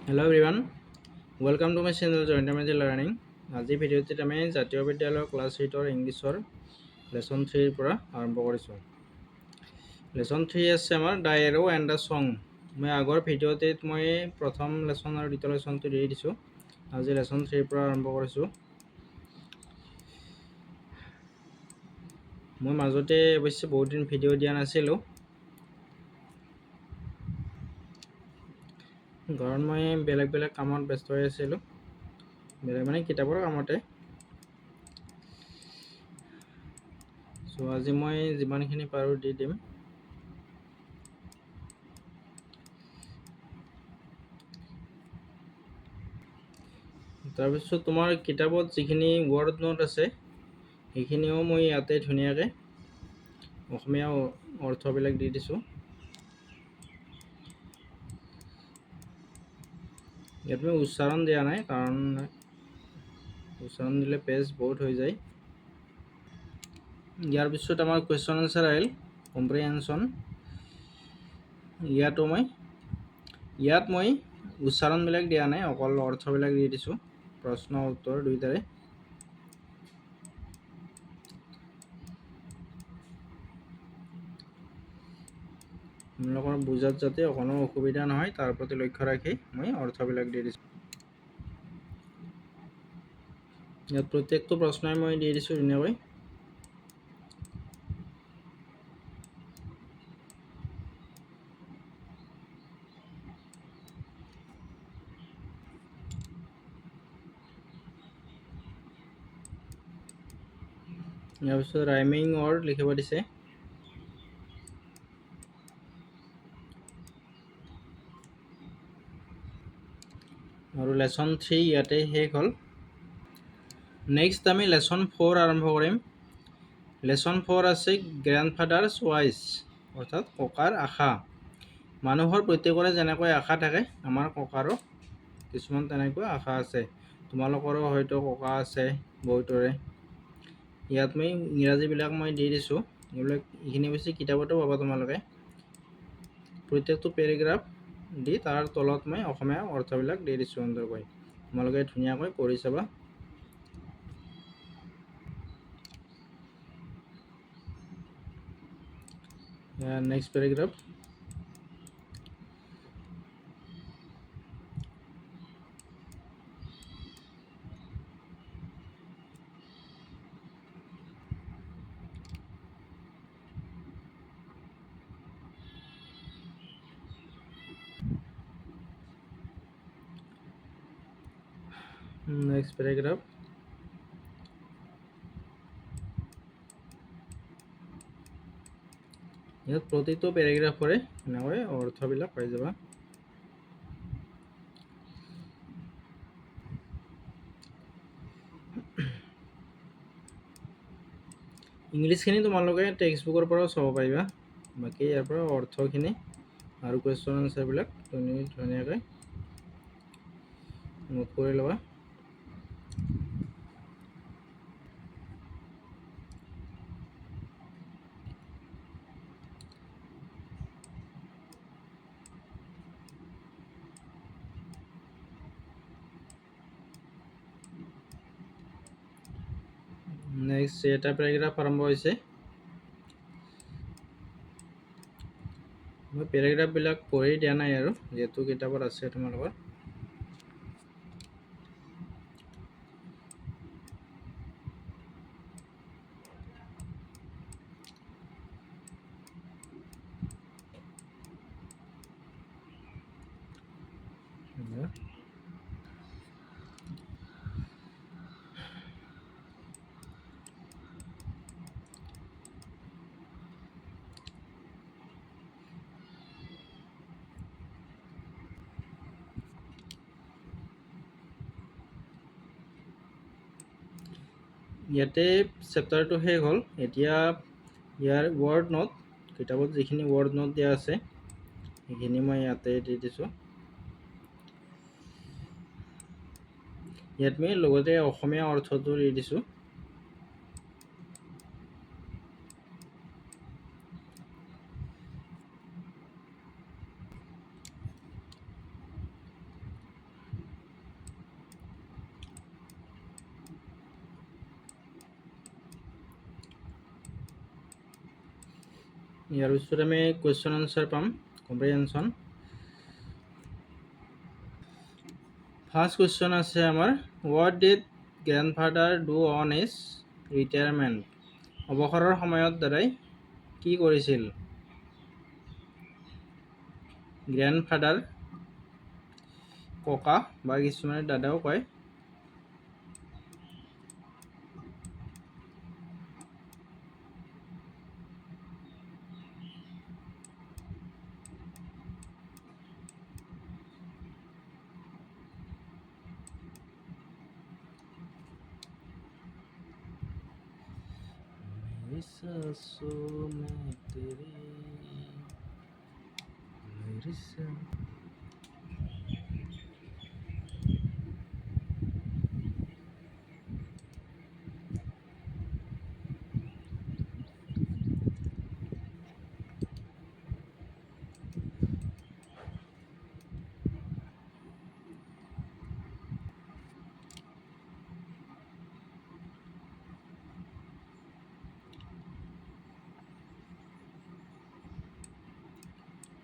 Hello everyone, welcome to my channel Jointamage Learning. আজি ভিডিঅ'টিত আমি জাতীয় বিদ্যালয় ক্লাছ 8ৰ ইংলিছৰ লেসন 3 ৰ পৰা আৰম্ভ কৰিছোঁ। লেসন 3 আছে আমাৰ দ্য এৰো এণ্ড দ্য সং। মই আগৰ ভিডিঅ'টিত মই প্ৰথম লেসন আৰু দ্বিতীয় লেসনটো দি দিছোঁ। আজি লেসন 3 ৰ পৰা আৰম্ভ কৰিছোঁ। মই মাজতে অৱশ্যে বহুত দিন ভিডিঅ' দিয়া নাছিলোঁ, কাৰণ মই বেলেগ কামত ব্যস্ত হৈ আছিলোঁ, বেলেগ কিতাপৰ কামতে। সো আজি মই যিমানখিনি পাৰোঁ দি দিম। তাৰপিছত তোমাৰ কিতাপত যিখিনি ৱৰ্ড নোট আছে সেইখিনিও মই ইয়াতে ধুনীয়াকৈ অসমীয়া অৰ্থবিলাক দি দিছোঁ। ইয়াত মই উচ্চাৰণ দিয়া নাই, কাৰণ উচ্চাৰণ দিলে পেজ বহুত হৈ যায়। ইয়াৰ পিছত আমাৰ কুৱেশ্যন আনচাৰ আহিল, কম্প্ৰিহেনশ্যন। ইয়াত মই উচ্চাৰণবিলাক দিয়া নাই, অকল অৰ্থবিলাক দি দিছোঁ, প্ৰশ্ন উত্তৰ দুইটাৰে। আপোনালোকৰ বুজাত যাতে অকণো অসুবিধা নহয় তাৰ প্ৰতি লক্ষ্য ৰাখি মই অৰ্থবিলাক দি দিছোঁ। ইয়াত প্ৰত্যেকটো প্ৰশ্নই মই দি দিছোঁ ধুনীয়াকৈ। ইয়াৰ পিছত ৰাইমিং ৱৰ্ড লিখিব দিছে। আৰু লেসন 3 ইয়াতে শেষ হ'ল। নেক্সট আমি লেসন 4 আৰম্ভ কৰিম। লেসন 4 আছে গ্ৰেণ্ডফাদাৰ্ছ ৱাইজ, অৰ্থাৎ ককাৰ আশা। মানুহৰ প্ৰত্যেকৰে যেনেকৈ আশা থাকে, আমাৰ ককাৰো কিছুমান তেনেকৈ আশা আছে। তোমালোকৰো হয়তো ককা আছে বহুতৰে। ইয়াত মই ইংৰাজীবিলাক মই দি দিছোঁ, এইখিনি বেছি কিতাপতো পাবা তোমালোকে। প্ৰত্যেকটো পেৰেগ্ৰাফ দি তাৰ তলত মই অসমীয়া অৰ্থবিলাক দি দিছোঁ সুন্দৰকৈ। তোমালোকে ধুনীয়াকৈ পঢ়ি চাবা। Next paragraph. Next paragraph. ইয়াত প্ৰতিটো পেৰেগ্ৰাফৰে এনেকৈ অৰ্থবিলাক পাই যাবা। ইংলিছখিনি তোমালোকে টেক্সট বুকৰ পৰাও চাব পাৰিবা। বাকী ইয়াৰ পৰা অৰ্থখিনি আৰু কুৱেশ্যন আনচাৰবিলাক তুমি ধুনীয়াকৈ নোট কৰি ল'বা। নেক্সট এটা পেৰেগ্ৰাফ আৰম্ভ হৈছে। মই পেৰেগ্ৰাফবিলাক পঢ়ি দিয়া নাই আৰু, যিহেতু কিতাপত আছে তোমালোকৰ। ইয়াতে চেপ্টাৰটো শেষ হ'ল। এতিয়া ইয়াৰ ৱৰ্ড নোট, কিতাপত যিখিনি ৱৰ্ড নোট দিয়া আছে সেইখিনি মই ইয়াতে দি দিছোঁ। ইয়াত মই লগতে অসমীয়া অৰ্থটো দি দিছোঁ। ইয়াৰ পিছত আমি কুৱেশ্যন আনসাৰ পাম কম্প্ৰিহেনশ্যন ফাৰ্ষ্ট কুৱেশ্যন আছে আমাৰ what did grandfather do on his retirement অৱসৰৰ সময়ত দাদাই কি কৰিছিল গ্ৰেণ্ডফাদাৰ ককা বা কিছুমানে দাদাও কয় सांसों में तेरी मेरी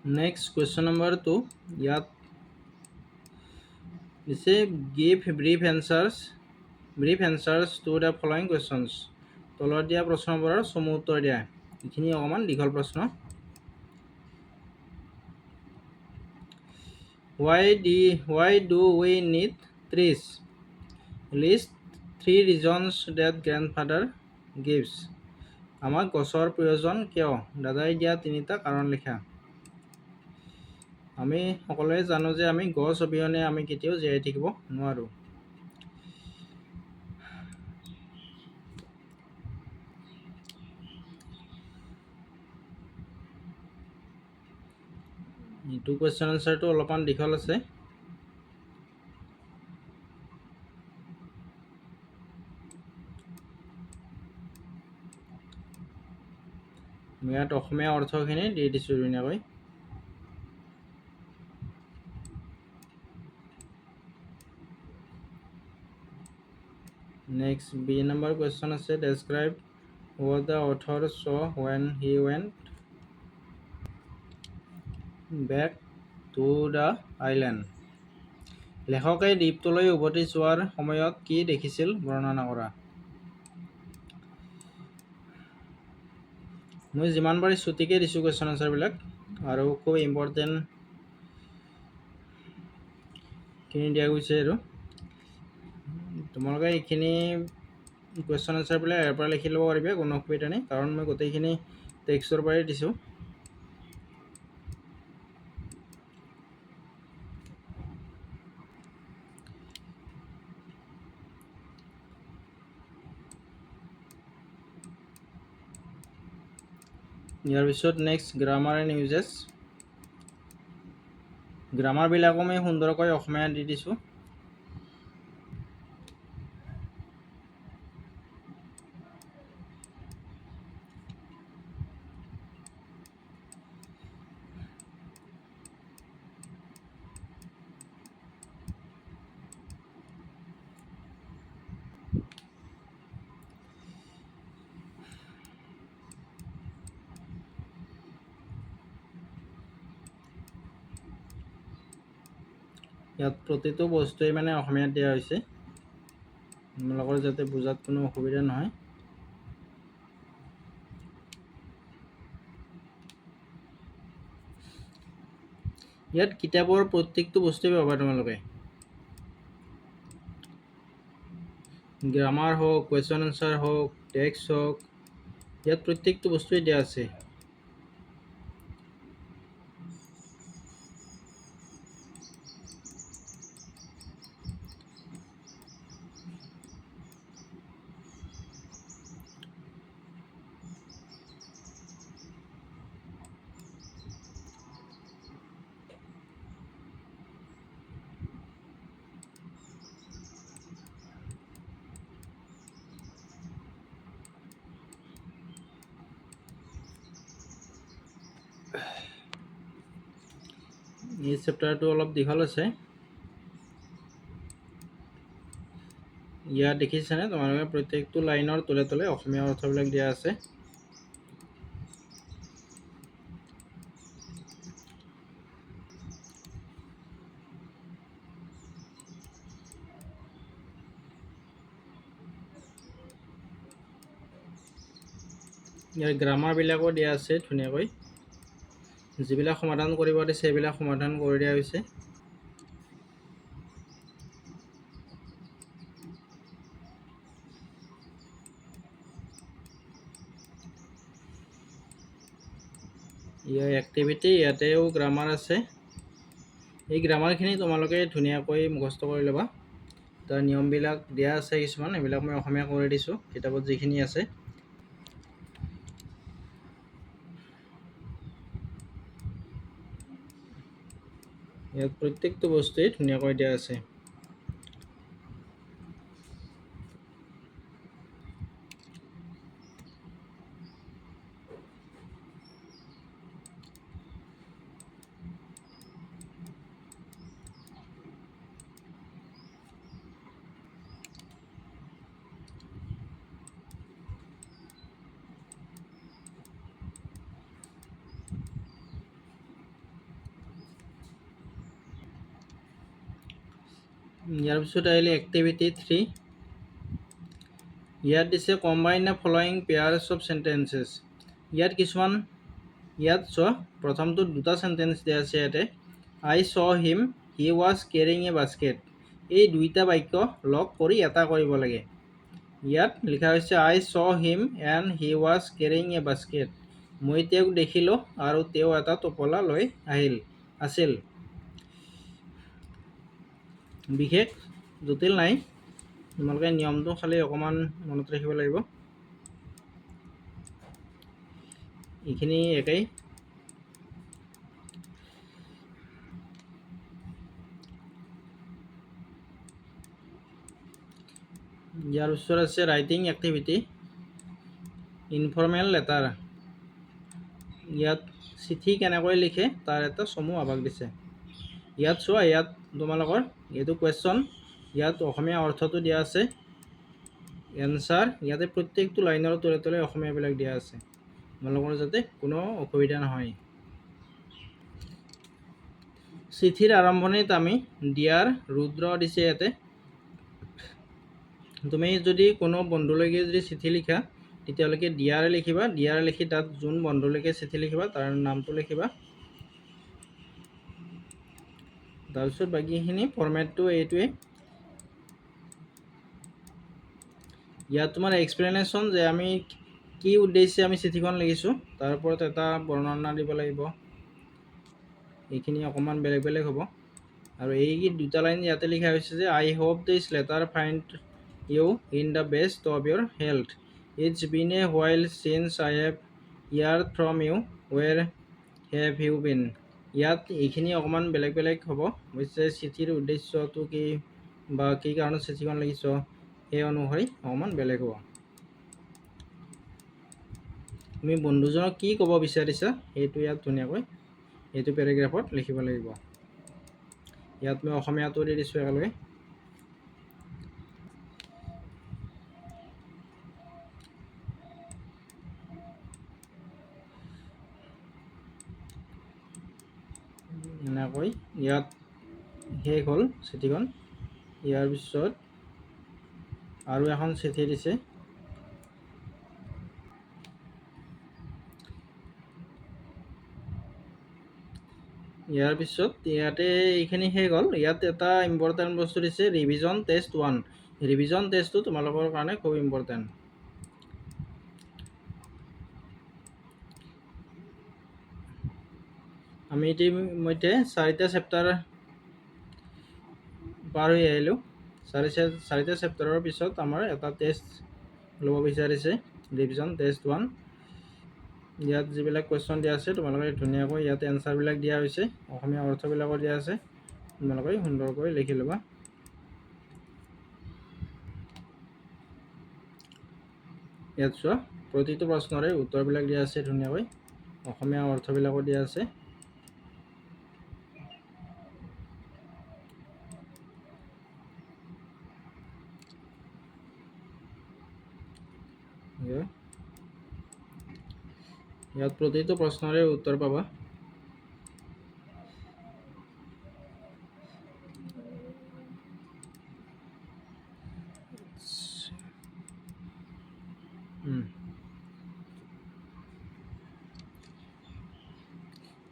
Next question number 2 ইয়াত দিছে give brief answers to the following questions তলত দিয়া প্ৰশ্নবোৰৰ চমু উত্তৰ দিয়া এইখিনি অকমান দীঘল প্ৰশ্ন why do we need trees list 3 reasons that grandfather gives আমাক গছৰ প্ৰয়োজন কিয় দাদাই দিয়া তিনিটা কাৰণ লিখা আমি সকলোৱে জানো যে আমি গছ অবিহনে আমি কেতিয়াও জীয়াই থাকিব নোৱাৰো এইটো কোৱেশ্চন আনসাৰটো অলপমান দীঘল আছে মই ইয়াত অসমীয়া অৰ্থখিনি দি দিছো ধুনীয়াকৈ Next, B number question আছে describe what the author saw when he went back to the island. লেখকে দ্বীপটোলৈ উভতি যোৱাৰ সময়ত কি দেখিছিল বৰ্ণনা কৰা মই যিমান পাৰি ছুটিকে দিছো কোৱেশ্চন আনসাৰ বিলাক আৰু খুব ইম্পৰ্টেন্ট কিনি দিয়া গৈছে আৰু তোমালোকে এইখিনি কোৱেশ্চন আনসাৰ বিলাক ইয়াৰ পৰা লিখি ল'ব পাৰিবা কোনো অসুবিধা নাই কাৰণ মই গোটেইখিনি টেক্সটৰ পৰাই দিছো ইয়াৰ পিছত next grammar and uses grammar বিলাকো মই সুন্দৰকৈ অসমীয়া দি দিছো ইয়াত প্ৰতিটো বস্তুই মানে অসমীয়াত দিয়া হৈছে তোমালোকৰ যাতে বুজাত কোনো অসুবিধা নহয় ইয়াত কিতাপৰ প্ৰত্যেকটো বস্তুই পাবা তোমালোকে গ্ৰামাৰ হোক কোৱেশ্চন আনসাৰ হোক টেক্সট হোক ইয়াত প্ৰত্যেকটো বস্তুই দিয়া আছে এই চেপ্টাৰটো অলপ দীঘল আছে ইয়াত দেখিছানে তোমালোকে প্ৰত্যেকটো লাইনৰ তলে তলে অসমীয়া অৰ্থবিলাক দিয়া আছে ইয়াৰ গ্ৰামাৰবিলাকো দিয়া আছে ধুনীয়াকৈ। যিবিলাক সমাধান কৰিব দিছে সেইবিলাক সমাধান কৰি দিয়া হৈছে। ইয়াৰ এক্টিভিটি, ইয়াতেও গ্ৰামাৰ আছে। এই গ্ৰামাৰখিনি তোমালোকে ধুনীয়াকৈ মুখস্থ কৰি ল'বা। তাৰ নিয়মবিলাক দিয়া আছে কিছুমান, এইবিলাক মই অসমীয়া কৰি দিছোঁ কিতাপত যিখিনি আছে। ইয়াত প্ৰত্যেকটো বস্তুৱেই ধুনীয়াকৈ দিয়া আছে। ইয়াৰ পিছত আহিলে এক্টিভিটি 3। ইয়াত দিছে combine the following pairs of sentences. ইয়াত কিছুমান, ইয়াত চোৱা প্ৰথমটো দুটা চেণ্টেন্স দিয়া আছে ইয়াতে। I saw him he was carrying a basket. এই দুইটা বাক্য লগ কৰি এটা কৰিব লাগে। ইয়াত লিখা হৈছে I saw him and he was carrying a basket. মই তেওঁক দেখিলোঁ আৰু তেওঁ এটা টোপোলা লৈ আছিল। বিশেষ জটিল নাই, তোমালোকে নিয়মটো খালি অকণমান মনত ৰাখিব লাগিব। এইখিনি একেই। ইয়াৰ পিছত আছে ৰাইটিং এক্টিভিটি, ইনফৰ্মেল লেটাৰ। ইয়াত চিঠি কেনেকৈ লিখে তাৰ এটা চমু আভাস দিছে। ইয়াত চোৱা, ইয়াত তোমালোকৰ এইটো কুৱেশ্যন, ইয়াত অসমীয়া অৰ্থটো দিয়া আছে, এনচাৰ ইয়াতে প্ৰত্যেকটো লাইনৰ তলে তলে অসমীয়াবিলাক দিয়া আছে, তোমালোকৰ যাতে কোনো অসুবিধা নহয়। চিঠিৰ আৰম্ভণিত আমি ডিয়াৰ ৰুদ্ৰ দিছে ইয়াতে। তুমি যদি কোনো বন্ধুলৈকে যদি চিঠি লিখা তেতিয়ালৈকে ডিয়াৰ লিখিবা, ডিয়াৰ লিখি তাত যোন বন্ধুলৈকে চিঠি লিখিবা তাৰ নামটো লিখিবা। তাৰপিছত বাকীখিনি ফৰ্মেটটো এইটোৱে। ইয়াত তোমাৰ এক্সপ্লেনেশ্যন, যে আমি কি উদ্দেশ্যে আমি চিঠিখন লিখিছোঁ তাৰ ওপৰত এটা বৰ্ণনা দিব লাগিব। এইখিনি অকণমান বেলেগ বেলেগ হ'ব। আৰু এই দুটা লাইন ইয়াতে লিখা হৈছে যে I hope this letter find you in the best of your health. It's been a while since I have heard from you, where have you been. ইয়াত এইখিনি অকণমান বেলেগ বেলেগ হ'ব। অৱশ্যে চিঠিৰ উদ্দেশ্যটো কি বা কি কাৰণত চিঠিখন লিখিছ সেই অনুসৰি অকণমান বেলেগ হ'ব। তুমি বন্ধুজনক কি ক'ব বিচাৰিছা সেইটো ইয়াত ধুনীয়াকৈ এইটো পেৰাগ্ৰাফত লিখিব লাগিব। ইয়াত মই অসমীয়াটো দি দিছোঁ একেলগে। এনেকৈ ইয়াত শেষ হ'ল চিঠিখন। ইয়াৰ পিছত আৰু এখন চিঠি দিছে। ইয়াৰ পিছত ইয়াতে এইখিনি শেষ হ'ল। ইয়াত এটা ইম্পৰ্টেণ্ট বস্তু দিছে, ৰিভিজন টেষ্ট 1। ৰিভিজন টেষ্টটো তোমালোকৰ কাৰণে খুব ইম্পৰ্টেণ্ট। আমি ইতিমধ্যে 4টা চেপ্টাৰ পাৰ হৈ আহিলোঁ। 4টা চেপ্টাৰৰ পিছত আমাৰ এটা টেষ্ট ল'ব বিচাৰিছে, ৰিভিজন টেষ্ট 1। ইয়াত যিবিলাক কুৱেশ্যন দিয়া আছে তোমালোকে ধুনীয়াকৈ ইয়াত এনচাৰবিলাক দিয়া হৈছে, অসমীয়া অৰ্থবিলাকো দিয়া আছে, তোমালোকে সুন্দৰকৈ লিখি ল'বা। ইয়াত চোৱা, প্ৰতিটো প্ৰশ্নৰে উত্তৰবিলাক দিয়া আছে ধুনীয়াকৈ, অসমীয়া অৰ্থবিলাকো দিয়া আছে। ইয়াত প্ৰতিটো প্ৰশ্নৰে উত্তৰ পাবা।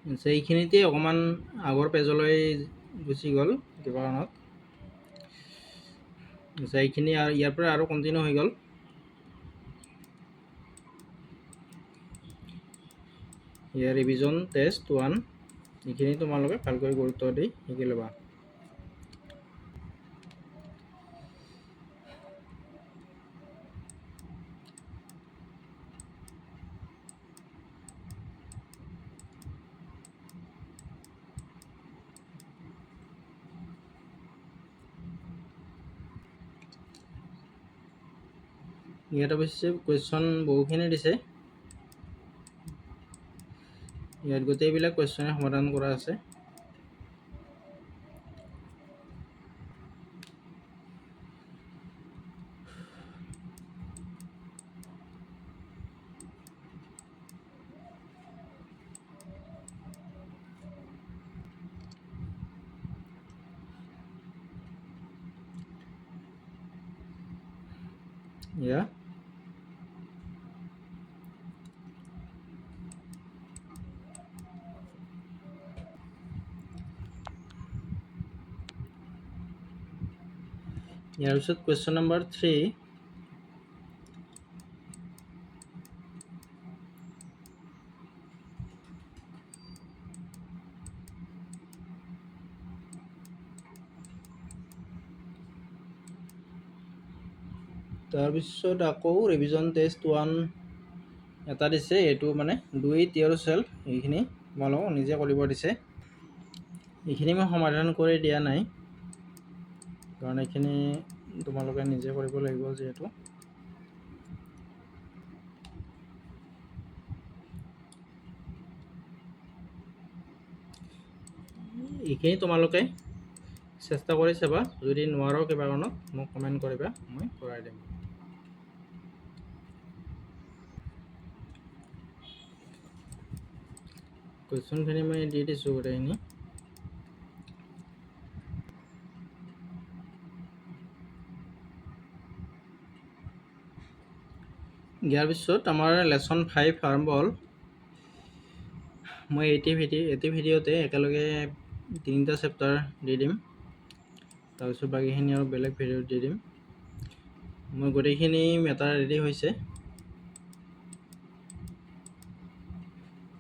এইখিনিতে অকণমান আগৰ পেজলৈ গুচি গ'ল কিবা কাৰণত। এইখিনি আৰু ইয়াৰ পৰা আৰু কণ্টিনিউ হৈ গ'ল। ইয়াৰ ৰিভিজন টেষ্ট 1 এইখিনি তোমালোকে ভালকৈ গুৰুত্ব দি শিকি ল'বা। ইয়াত অৱশ্যে কুৱেশ্যন বহুখিনি দিছে। ইয়াত গোটেইবিলাক কুৱেশ্যনে সমাধান কৰা আছে। ইয়াৰ পিছত কুৱেশ্যন নম্বৰ 3 তাৰপিছত আকৌ ৰিভিজন টেষ্ট 1 এটা দিছে। এইটো মানে 2 টিয়াৰ চেল এইখিনি তোমালোকক নিজে কৰিব দিছে। এইখিনি মই সমাধান কৰি দিয়া নাই কাৰণ এইখিনি তোমালোকে নিজে কৰিব লাগিব যিহেতু। এইখিনি তোমালোকে চেষ্টা কৰি চাবা, যদি নোৱাৰো কিবা কাৰণত মোক কমেণ্ট কৰিবা, মই কৰাই দিম। কুৱেশ্যনখিনি মই দি দিছোঁ গোটেইখিনি। ইয়াৰ পিছত আমাৰ লেচন 5 আৰম্ভ হ'ল। মই এটি ভিডিঅ'তে একেলগে 3টা চেপ্টাৰ দি দিম, তাৰপিছত বাকীখিনি আৰু বেলেগ ভিডিঅ'ত দি দিম। মই গোটেইখিনি মেটাৰ ৰেডি হৈছে।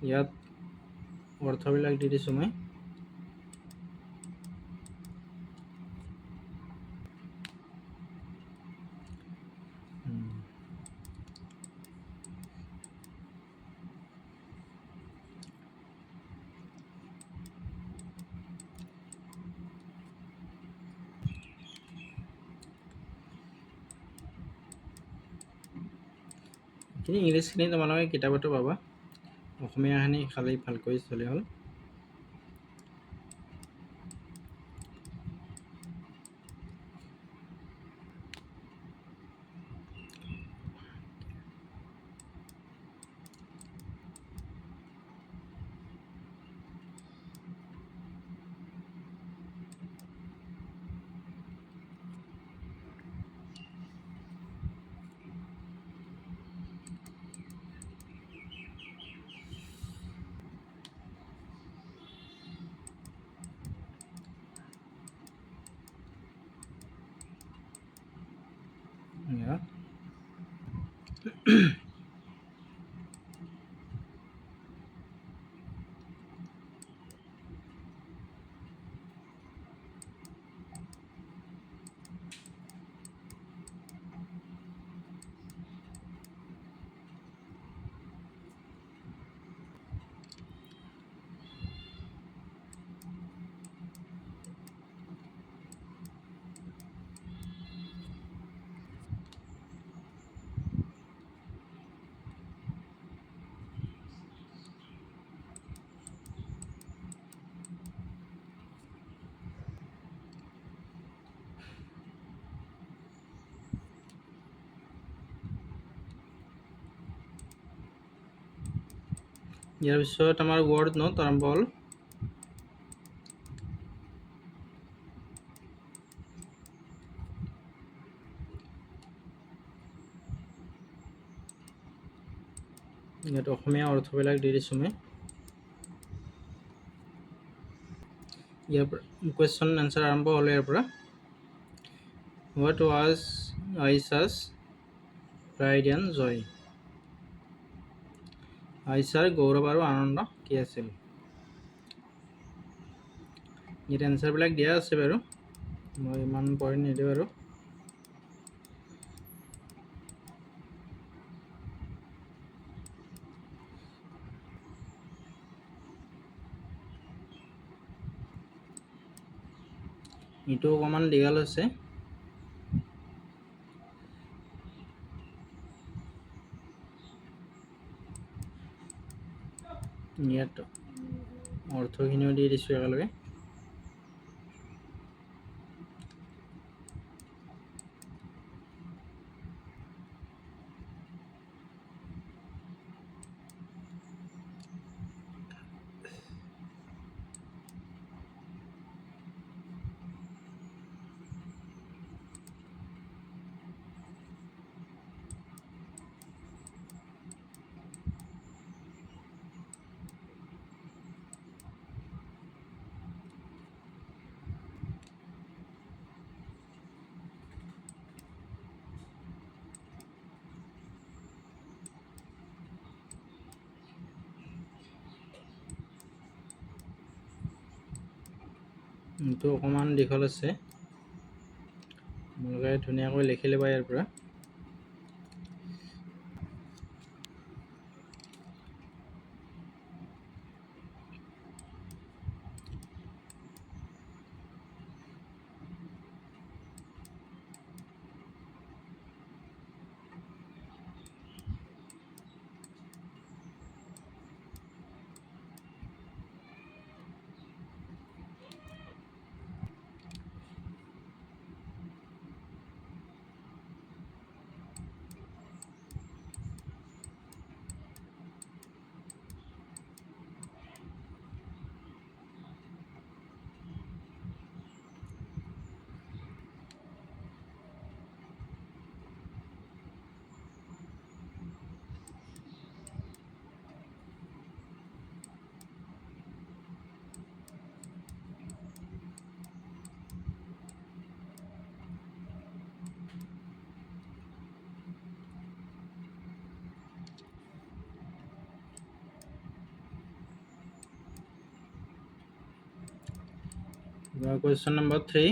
ইয়াত অৰ্থবিলাক দি দিছোঁ মই। ইংলিছখিনি তোমালোকে কিতাপতো পাবা, অসমীয়াখিনি খালি ভালকৈ চলে হ'ল। Yeah. ইয়াৰ পিছত আমাৰ ৱৰ্ড নোট আৰম্ভ হ'ল। ইয়াত অসমীয়া অৰ্থবিলাক দি দিছোঁ মই। ইয়াৰ পৰা কুৱেশ্যন এনচাৰ আৰম্ভ হ'লে ইয়াৰ পৰা হোৱাট ৱাজ আইচাছ প্ৰাইড এণ্ড জয়। আইচাৰ গৌৰৱ আৰু আনন্দ কি আছিল? ইয়াত এনচাৰবিলাক দিয়া আছে বাৰু, মই ইমান পঢ়ি নিদিওঁ আৰু। এইটো অকণমান দীঘল হৈছে। ইয়াত অৰ্থখিনিও দি দিছোঁ একেলগে। এইটো অকণমান দীঘল আছে, আপোনালোকে ধুনীয়াকৈ লিখি ল'ব ইয়াৰ পৰা। Question number 3.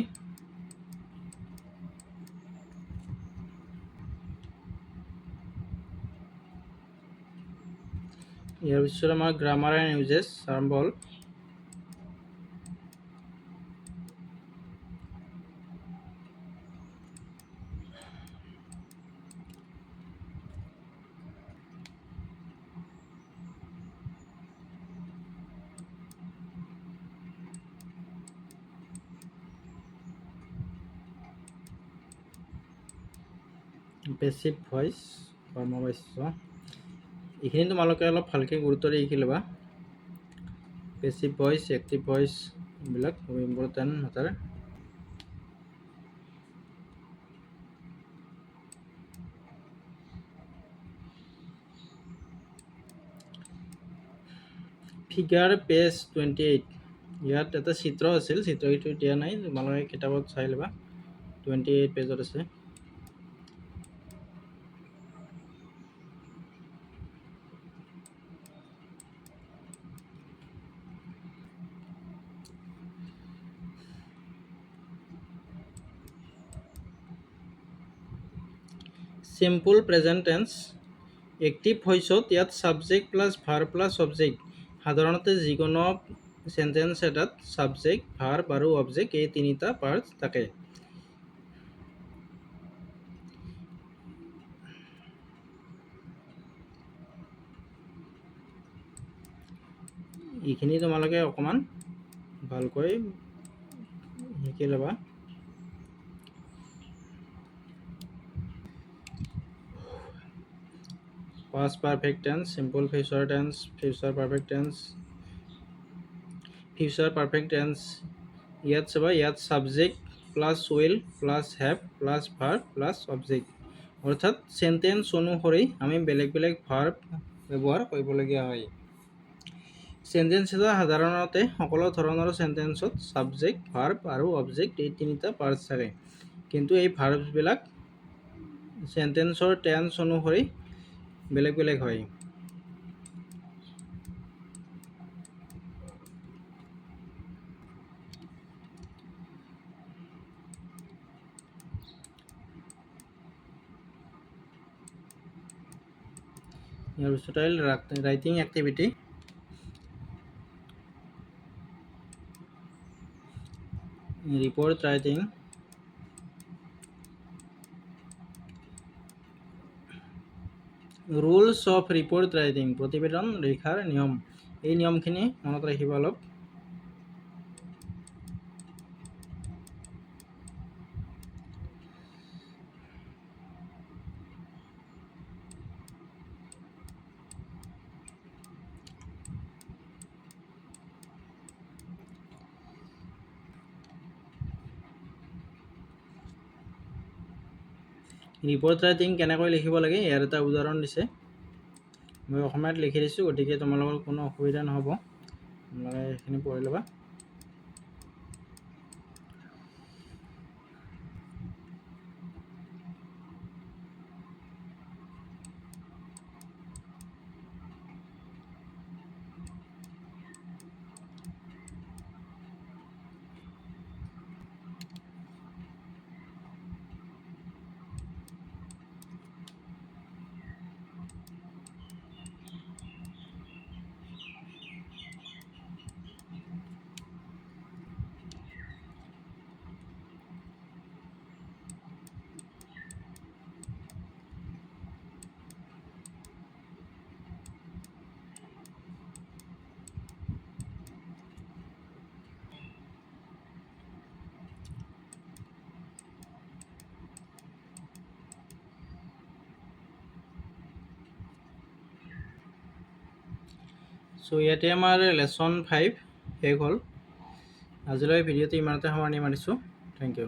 ইয়াৰ পিছত আমাৰ গ্ৰামাৰ এণ্ড ইউজেছ আৰম্ভ হ'ল। পেচিভ ভইচ, কৰ্মবাচ্য, এইখিনি তোমালোকে অলপ ভালকৈ গুৰুত্ব দি শিকি ল'বা। পেচিভ ভইচ, এক্টিভ ভইচ এইবিলাক খুব ইম্পৰ্টেণ্ট মেটাৰ। ফিগাৰ পেজ 28, ইয়াত এটা চিত্ৰ আছিল, চিত্ৰটো দিয়া নাই, তোমালোকে কিতাপত চাই ল'বা। 28 পেজত আছে। চিম্পল প্ৰেজেণ্ট টেন্স, এক্টিভ ভইচত ইয়াত subject plus verb plus object. সাধাৰণতে যিকোনো চেণ্টেন্স এটাত ছাবজেক্ট, ভাৰ্ব আৰু অবজেক্ট এই তিনিটা পাৰ্ট থাকে। এইখিনি তোমালোকে অকণমান ভালকৈ শিকি ল'বা। Past perfect tense, simple future tense, future perfect tense, future perfect tense। ইয়াত চাবা, ইয়াত subject plus will plus have plus verb plus object, অৰ্থাৎ চেণ্টেন্স অনুসৰি আমি বেলেগ বেলেগ ভাৰ্ব ব্যৱহাৰ কৰিবলগীয়া হয়। চেণ্টেন্স এটা সাধাৰণতে সকলো ধৰণৰ চেণ্টেন্সত ছাবজেক্ট ভাৰ্ব আৰু অবজেক্ট এই তিনিটা পাৰ্টছ থাকে, কিন্তু এই ভাৰ্বছবিলাক চেণ্টেন্সৰ টেন্স অনুসৰি বেলেগ বেলেগ হয়। ইয়াৰ পিছত আহিল writing activity. Report writing, rules of report writing, প্ৰতিবেদন লিখাৰ নিয়ম। এই নিয়মখিনি মনত ৰাখিব অলপ। ৰিপৰ্ট ৰাইটিং কেনেকৈ লিখিব লাগে ইয়াৰ এটা উদাহৰণ দিছে। মই অসমীয়াত লিখি দিছোঁ, গতিকে তোমালোকৰ কোনো অসুবিধা নহ'ব, তোমালোকে সেইখিনি পঢ়ি ল'বা। চ' ইয়াতে আমাৰ লেচন 5 শেষ হ'ল। আজিলৈ ভিডিঅ'টো ইমানতে সামৰণি মাৰিছোঁ। Thank U.